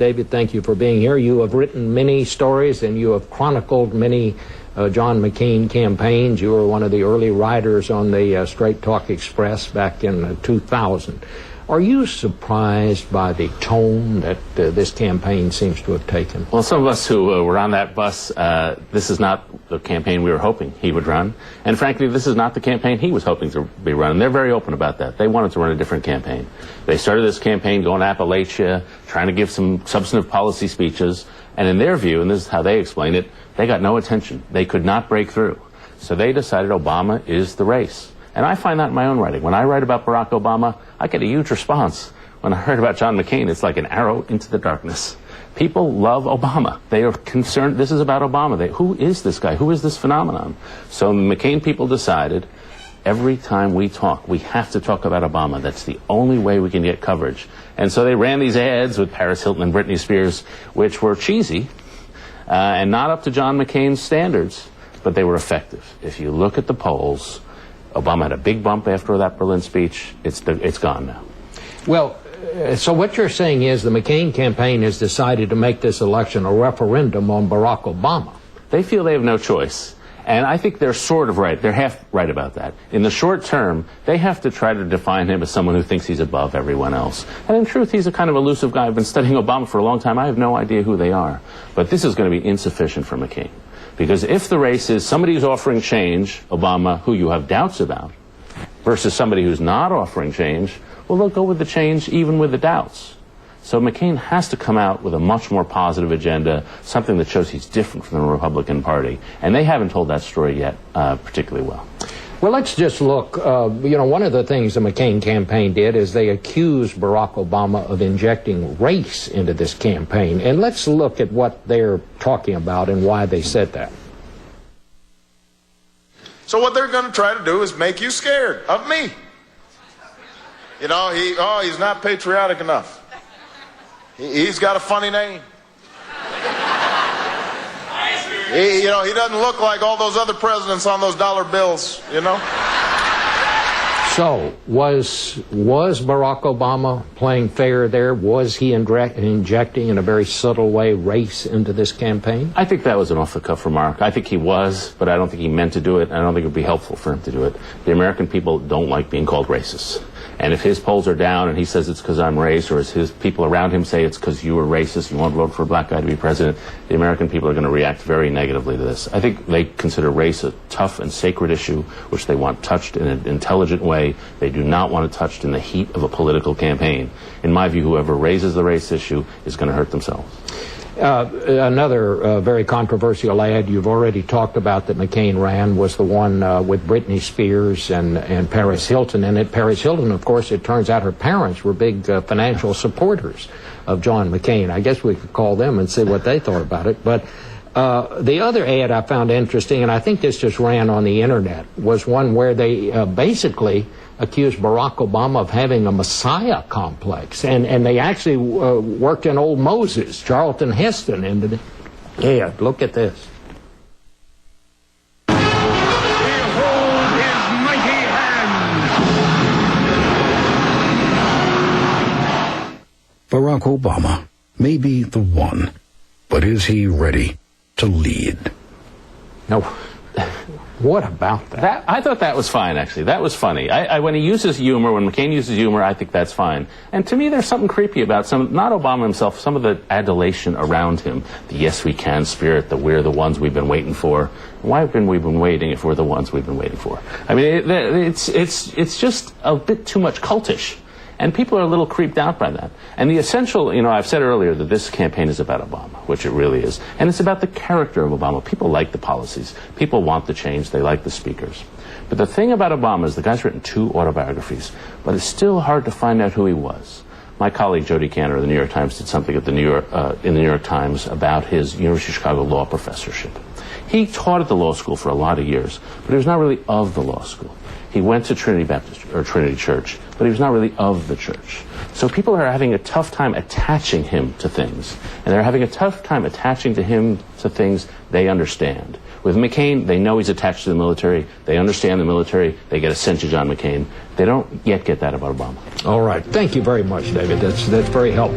David. Thank you for being here. You have written many stories and you have chronicled many John McCain campaigns. You were one of the early writers on the Straight Talk Express back in 2000. Are you surprised by the tone that this campaign seems to have taken? Well, some of us who were on that bus, this is not the campaign we were hoping he would run. And frankly, this is not the campaign he was hoping to be running. They're very open about that. They wanted to run a different campaign. They started this campaign going to Appalachia, trying to give some substantive policy speeches. And in their view, and this is how they explain it, they got no attention. They could not break through. So they decided Obama is the race. And I find that in my own writing. When I write about Barack Obama, I get a huge response. When I heard about John McCain, it's like an arrow into the darkness. People love Obama. They are concerned. This is about Obama. Who is this guy? Who is this phenomenon? So McCain people decided every time we talk, we have to talk about Obama. That's the only way we can get coverage. And so they ran these ads with Paris Hilton and Britney Spears, which were cheesy and not up to John McCain's standards, but they were effective. If you look at the polls, Obama had a big bump after that Berlin speech. It's gone now. Well, so what you're saying is the McCain campaign has decided to make this election a referendum on Barack Obama. They feel they have no choice. And I think they're sort of right. They're half right about that. In the short term, they have to try to define him as someone who thinks he's above everyone else. And in truth, he's a kind of elusive guy. I've been studying Obama for a long time. I have no idea who they are. But this is going to be insufficient for McCain. Because if the race is somebody who's offering change, Obama, who you have doubts about, versus somebody who's not offering change, well, they'll go with the change even with the doubts. So McCain has to come out with a much more positive agenda, something that shows he's different from the Republican Party. And they haven't told that story yet particularly well. Well, let's just look. You know, one of the things the McCain campaign did is they accused Barack Obama of injecting race into this campaign. And let's look at what they're talking about and why they said that. So what they're going to try to do is make you scared of me. You know, he's not patriotic enough. He's got a funny name. He doesn't look like all those other presidents on those dollar bills, you know? So, was Barack Obama playing fair there? Was he injecting in a very subtle way race into this campaign? I think that was an off-the-cuff remark. I think he was, but I don't think he meant to do it. I don't think it would be helpful for him to do it. The American people don't like being called racist. And if his polls are down and he says it's because I'm racist, or as his people around him say it's because you were racist, you won't vote for a black guy to be president, the American people are going to react very negatively to this. I think they consider race a tough and sacred issue, which they want touched in an intelligent way. They do not want it touched in the heat of a political campaign. In my view, whoever raises the race issue is going to hurt themselves. Another very controversial ad you've already talked about that McCain ran was the one with Britney Spears and Paris Hilton. And Paris Hilton, of course, it turns out her parents were big financial supporters of John McCain. I guess we could call them and see what they thought about it. But the other ad I found interesting, and I think this just ran on the internet, was one where they basically accused Barack Obama of having a Messiah complex. And they actually worked in old Moses, Charlton Heston, into the ad. Look at this. Behold his mighty hand! Barack Obama may be the one, but is he ready to lead? No. What about that? I thought that was fine, actually. That was funny. When he uses humor, when McCain uses humor, I think that's fine. And to me, there's something creepy about not Obama himself, some of the adulation around him. The yes we can spirit, the we're the ones we've been waiting for. Why have we been waiting if we're the ones we've been waiting for? I mean, it's just a bit too much cultish. And people are a little creeped out by that. And the essential, I've said earlier that this campaign is about Obama, which it really is. And it's about the character of Obama. People like the policies. People want the change. They like the speakers. But the thing about Obama is the guy's written 2 autobiographies, but it's still hard to find out who he was. My colleague Jody Cantor of the New York Times did something at in the New York Times about his University of Chicago law professorship. He taught at the law school for a lot of years, but he was not really of the law school. He went to Trinity Church, but he was not really of the church. So people are having a tough time attaching him to things. And they're having a tough time attaching to him to things they understand. With McCain, they know he's attached to the military. They understand the military. They get a sense of John McCain. They don't yet get that about Obama. All right. Thank you very much, David. That's very helpful.